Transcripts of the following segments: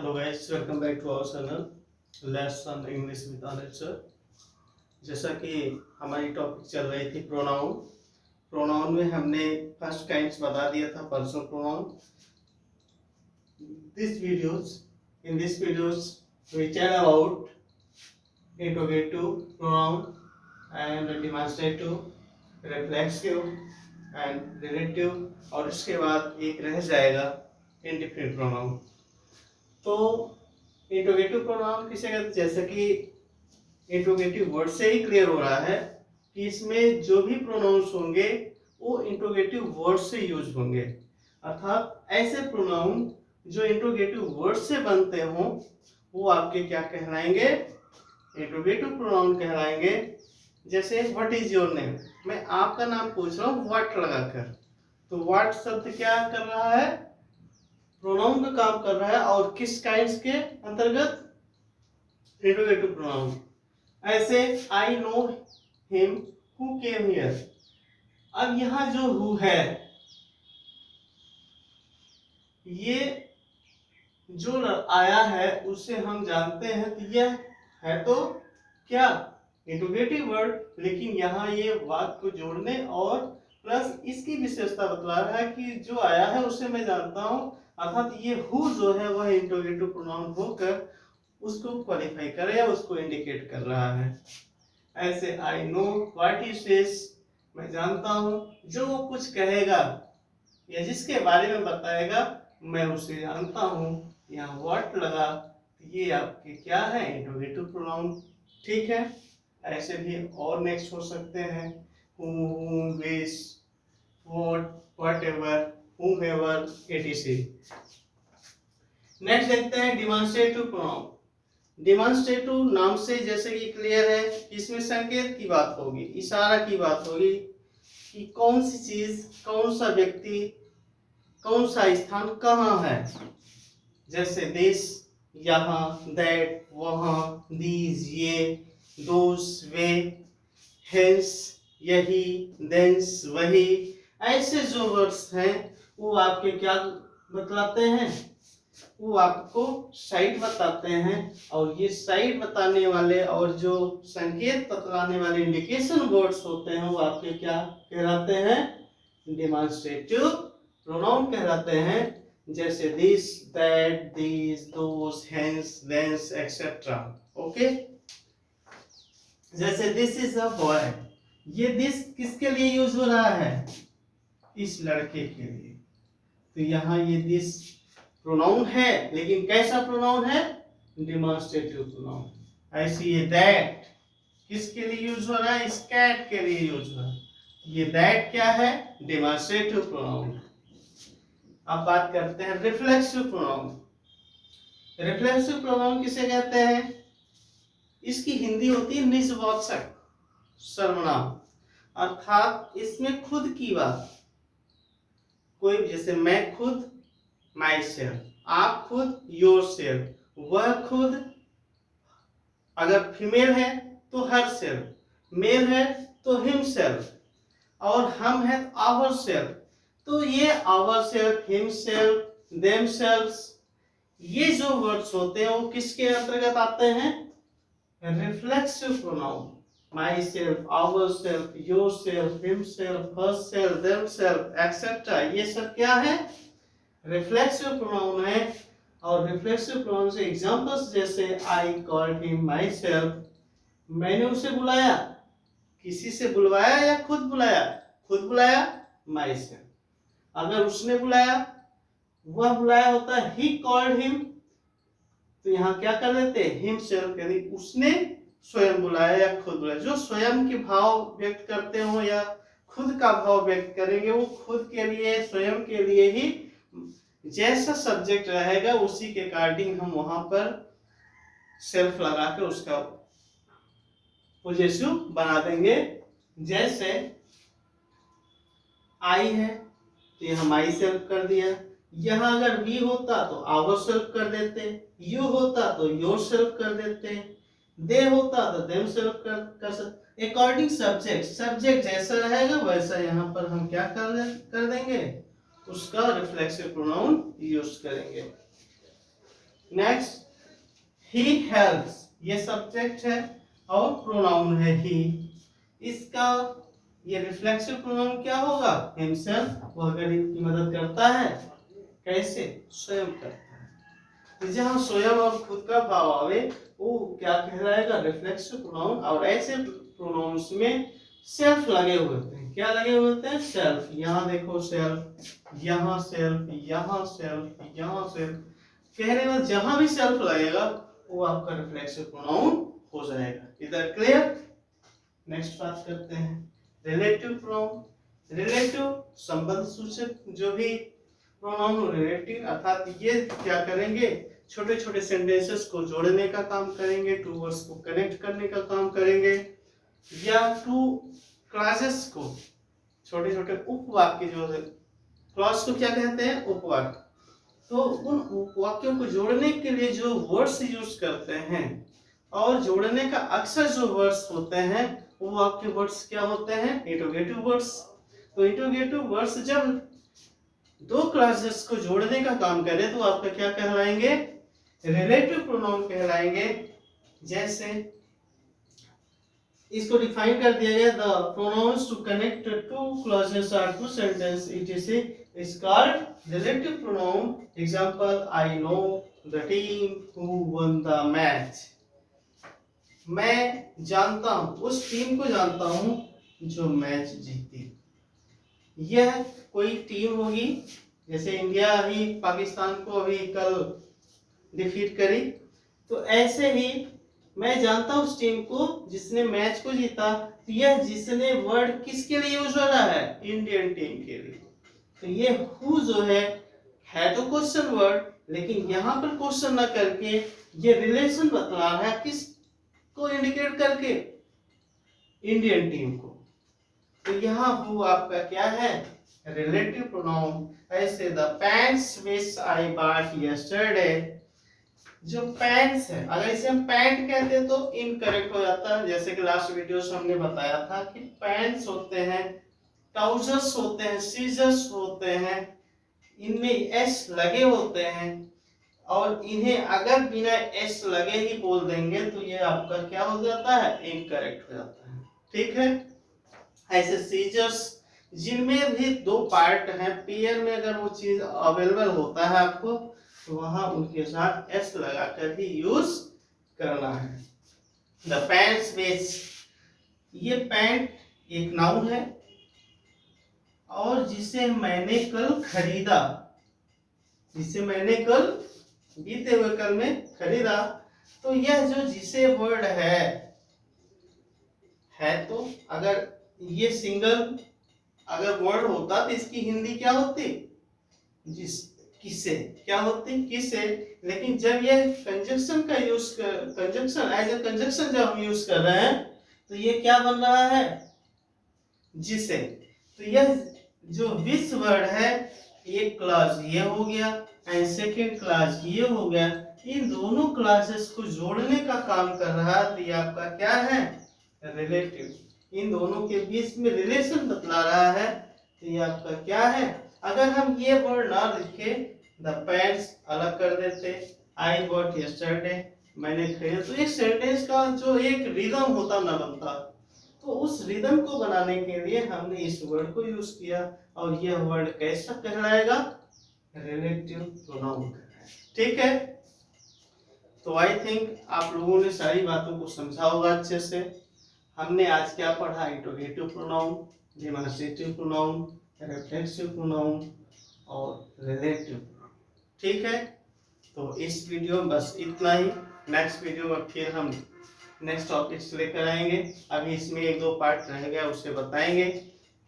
Hello guys, welcome back to our channel lesson English with Anil sir. जैसा कि हमारी topic चल रही थी प्रोनाउन में हमने फर्स्ट काइंड्स बता दिया था, personal pronoun. This videos we tell about interrogative pronoun and demonstrative, reflexive and relative, और इसके बाद एक रह जाएगा इंडिफिनिट प्रोनाउन। तो इंट्रोगेटिव प्रोनाउन किसे कहते हैं? जैसे कि इंट्रोगेटिव वर्ड से ही क्लियर हो रहा है कि इसमें जो भी प्रोनाउंस होंगे वो इंट्रोगेटिव वर्ड से यूज होंगे, अर्थात ऐसे प्रोनाउन जो इंट्रोगेटिव वर्ड से बनते हों वो आपके क्या कहलाएंगे? इंट्रोगेटिव प्रोनाउन कहलाएंगे। जैसे व्हाट इज योर नेम, मैं आपका नाम पूछ रहा हूँ व्हाट लगाकर, तो व्हाट शब्द क्या कर रहा है? प्रोनाउन का काम कर रहा है। और किस काइंड्स के अंतर्गत? Interrogative pronoun. ऐसे I know him who came here. अब यहाँ जो हु है, ये जो आया है उससे हम जानते हैं तो यह है तो क्या? इंट्रोगेटिव वर्ड, लेकिन यहाँ ये वाक्य को जोड़ने और प्लस इसकी विशेषता बतला रहा है कि जो आया है उससे मैं जानता हूँ, अर्थात ये हु जो है वह इंट्रोगेटिव प्रोनाउन होकर उसको क्वालिफाई कर रहा है, उसको इंडिकेट कर रहा है। ऐसे I know what he says, मैं जानता हूँ जो वो कुछ कहेगा या जिसके बारे में बताएगा मैं उसे जानता हूँ। यहाँ व्हाट लगा तो ये आपके क्या है? Interrogative pronoun. ठीक है, ऐसे भी और नेक्स्ट हो सकते हैं whom, which, what, whatever, whomever, etc. Next देखते हैं डिमॉन्स्ट्रेटिव प्रोनाउन। डिमॉन्स्ट्रेटिव नाम से जैसे कि क्लियर है कि इसमें संकेत की बात होगी, इशारा की बात होगी कि कौन सी चीज, कौन सा व्यक्ति, कौन सा स्थान कहाँ है। जैसे दिस, यहाँ, दैट, वहाँ, दीज, ये, दोस, वे, हेंस, यही, देंस, वही। ऐसे जो वर्ड्स हैं वो आपके क्या बतलाते हैं? वो आपको साइड बताते हैं। और ये साइड बताने वाले और जो संकेत बतलाने वाले इंडिकेशन वर्ड्स होते हैं वो आपके क्या कहलाते हैं? डिमॉन्स्ट्रेटिव प्रोनाउन कहलाते हैं। जैसे this, that, these, those, hence, thence, etcetera. Okay, जैसे दिस इज अ बॉय, ये दिस किसके लिए यूज हो रहा है? इस लड़के के लिए। तो यहाँ ये दिस प्रोनाउन है, लेकिन कैसा प्रोनाउन है? Demonstrative pronoun. ऐसे ये दैट किसके लिए यूज हो रहा है? इस कैट के लिए यूज हो रहा है। ये दैट क्या है? Demonstrative pronoun. अब बात करते हैं रिफ्लेक्सिव प्रोनाउन। रिफ्लेक्सिव प्रोनाउन किसे कहते हैं? इसकी हिंदी होती है निजवाचक सर्वनाम, अर्थात इसमें खुद की बात। कोई, जैसे मैं खुद, माई सेल्फ, आप खुद, योर सेल्फ, वह खुद, अगर फीमेल है तो हर सेल्फ, मेल है तो हिम सेल्फ, और हम है आवर सेल्फ। तो ये ourself, himself, themself, ये जो वर्ड्स होते हैं वो किसके अंतर्गत आते हैं? Reflexive pronoun. Myself, ourself, yourself, himself, herself, themself, etcetera, ये सब क्या है? रिफ्लेक्सिव प्रोनाउन है। और रिफ्लेक्सिव प्रोनाउन से एग्जांपल्स जैसे I called him my self, मैंने उसे बुलाया। किसी से बुलवाया या खुद बुलाया? खुद बुलाया, माई सेल्फ। अगर उसने बुलाया, वह बुलाया होता है ही कॉल्ड हिम, तो यहाँ क्या कर लेते हैं? हिम सेल्फ, यानी उसने स्वयं बुलाया या खुद बुलाया। जो स्वयं के भाव व्यक्त करते हो या खुद का भाव व्यक्त करेंगे वो खुद के लिए, स्वयं के लिए ही जैसा सब्जेक्ट रहेगा उसी के अकॉर्डिंग हम वहां पर सेल्फ लगाकर उसका पोजेसिव बना देंगे। जैसे आई है तो यहाँ माई सेल्फ कर दिया, यहाँ अगर वी होता तो आवर सेल्फ कर देते, यू होता तो योर सेल्फ कर देते, दे होता तो देम सेल्फ कर सकते। अकॉर्डिंग सब्जेक्ट, सब्जेक्ट जैसा रहेगा वैसा यहाँ पर हम क्या कर देंगे? उसका रिफ्लेक्सिव प्रोनाउन यूज करेंगे। नेक्स्ट, ही हेल्प्स, ये सब्जेक्ट है और प्रोनाउन है ही। इसका ये रिफ्लेक्सिव प्रोनाउन क्या होगा? हिमसेल्फ, वो अगर इनकी मदद करता है, कैसे? स्वयं करता है। तो जहाँ स्वयं और खुद का भाव आवे वो क्या कहलाएगा? Reflexive pronoun. और ऐसे प्रोनाउंस में सेल्फ लगे हुए होते हैं। क्या लगे हुए होते हैं? सेल्फ। यहाँ देखो सेल्फ, यहाँ सेल्फ, यहाँ सेल्फ, यहाँ सेल्फ, कहने में जहां भी सेल्फ लगेगा वो आपका रिफ्लेक्सिव प्रोनाउन हो जाएगा। इधर क्लियर? नेक्स्ट बात करते हैं रिलेटिव प्रोनाउन। रिलेटिव संबंध सूचक जो भी प्रोनाउन हो, रिलेटिव, अर्थात ये क्या करेंगे? छोटे छोटे सेंटेंसेस को जोड़ने का काम करेंगे, टू वर्ड्स को कनेक्ट करने का काम करेंगे, या टू क्लॉजेस को, छोटे छोटे उपवाक्य जो है, क्लॉज को क्या कहते हैं? उपवाक्य। तो उन उपवाक्यों को जोड़ने के लिए जो वर्ड्स यूज करते हैं, और जोड़ने का अक्सर जो वर्ड्स होते हैं वो आपके वर्ड्स क्या होते हैं? Interrogative words. तो इंट्रोगेटिव वर्ड्स जब दो क्लॉजेस को जोड़ने का काम करें तो आपका क्या कहलाएंगे? रिलेटिव प्रोनाउन कहलाएंगे। जैसे इसको डिफाइन कर दिया गया, the pronouns to connect two clauses or two sentence is called relative pronoun. Example, I know the team who won the match. मैं जानता हूं, उस टीम को जानता हूं जो मैच जीती। यह कोई टीम होगी, जैसे इंडिया ही पाकिस्तान को अभी कल डिफीट करी, तो ऐसे ही मैं जानता हूं उस टीम को जिसने मैच को जीता। तो यह जिसने वर्ड किसके लिए यूज हो रहा है? इंडियन टीम के लिए। तो ये हु जो है तो क्वेश्चन वर्ड, लेकिन यहाँ पर क्वेश्चन न करके ये रिलेशन बतला रहा है, किस को इंडिकेट करके? इंडियन टीम को। तो यहाँ हु आपका क्या है? Relative pronoun. ऐसे the pants which I bought yesterday, जो पैंट्स है, अगर इसे हम पैंट कहते तो इनकरेक्ट हो जाता है। जैसे कि लास्ट वीडियो से हमने बताया था कि पैंट्स होते हैं, ट्राउजर्स होते हैं, सीजर्स होते हैं, इनमें एस लगे होते हैं, और इन्हें अगर बिना एस लगे ही बोल देंगे तो ये आपका क्या हो जाता है? इनकरेक्ट हो जाता है। ठीक है? ऐसे सीजर्स जिनमें भी दो पार्ट हैं, पेयर में अगर वो चीज अवेलेबल होता है आपको, तो वहां उनके साथ एस लगाकर ही यूज करना है। द पैंट्स व्हिच, ये पैंट एक नाउन है, और जिसे मैंने कल खरीदा, जिसे मैंने कल बीते हुए कल में खरीदा। तो यह जो जिसे वर्ड है तो अगर ये सिंगल अगर वर्ड होता तो इसकी हिंदी क्या होती? जिस, किसे, क्या होती? किसे। लेकिन जब यह कंजक्शन का यूज कर, कंजक्शन एज ए कंजक्शन जब हम यूज कर रहे हैं तो ये क्या बन रहा है? जिसे। तो यह जो विच वर्ड है, एक क्लॉज ये हो गया एंड सेकेंड क्लॉज ये हो गया, इन दोनों क्लॉजेस को जोड़ने का काम कर रहा है। तो ये आपका क्या है? रिलेटिव। इन दोनों के बीच में रिलेशन बतला रहा है। तो ये आपका क्या है? अगर हम ये वर्ड ना लिखे, द पैंट्स अलग कर देते, आई बॉट यस्टरडे, मैंने खरीदा, तो एक सेंटेंस का जो एक रिदम होता ना बनता। तो उस रिदम को बनाने के लिए हमने इस वर्ड को यूज किया, और यह वर्ड कैसा कहलाएगा? Relative pronoun. ठीक है? तो आई थिंक आप लोगों ने सारी बातों को समझा होगा अच्छे से। हमने आज क्या पढ़ा? Interrogative pronoun, demonstrative pronoun, reflexive pronoun और रिलेटिव प्रोनाउन। ठीक है? तो इस वीडियो में बस इतना ही। नेक्स्ट वीडियो में फिर हम नेक्स्ट टॉपिक्स लेकर आएंगे। अभी इसमें एक दो पार्ट रह गया, उसे बताएंगे।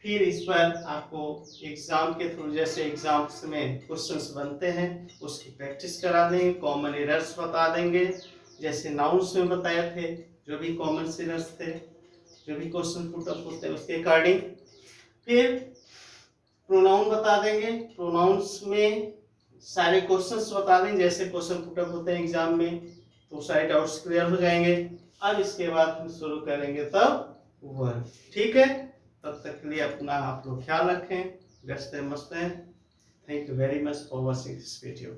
फिर इस पर आपको एग्जाम के थ्रू, जैसे एग्जाम्स में क्वेश्चंस बनते हैं उसकी प्रैक्टिस करा देंगे, कॉमन एरर्स बता देंगे, जैसे नाउन्स में बताए थे, जो भी कॉमन एरर्स थे, जो भी क्वेश्चन पुट अप होते हैं उसके अकॉर्डिंग। फिर प्रोनाउन बता देंगे, प्रोनाउंस में सारे क्वेश्चंस बता देंगे, जैसे क्वेश्चन पुट अप होते हैं एग्जाम में, तो सारे डाउट्स क्लियर हो जाएंगे। अब इसके बाद हम शुरू करेंगे तब वर्क। ठीक है? तब तक के लिए अपना आप लोग ख्याल रखें, व्यस्त मस्त हैं। Thank you very much for watching this video.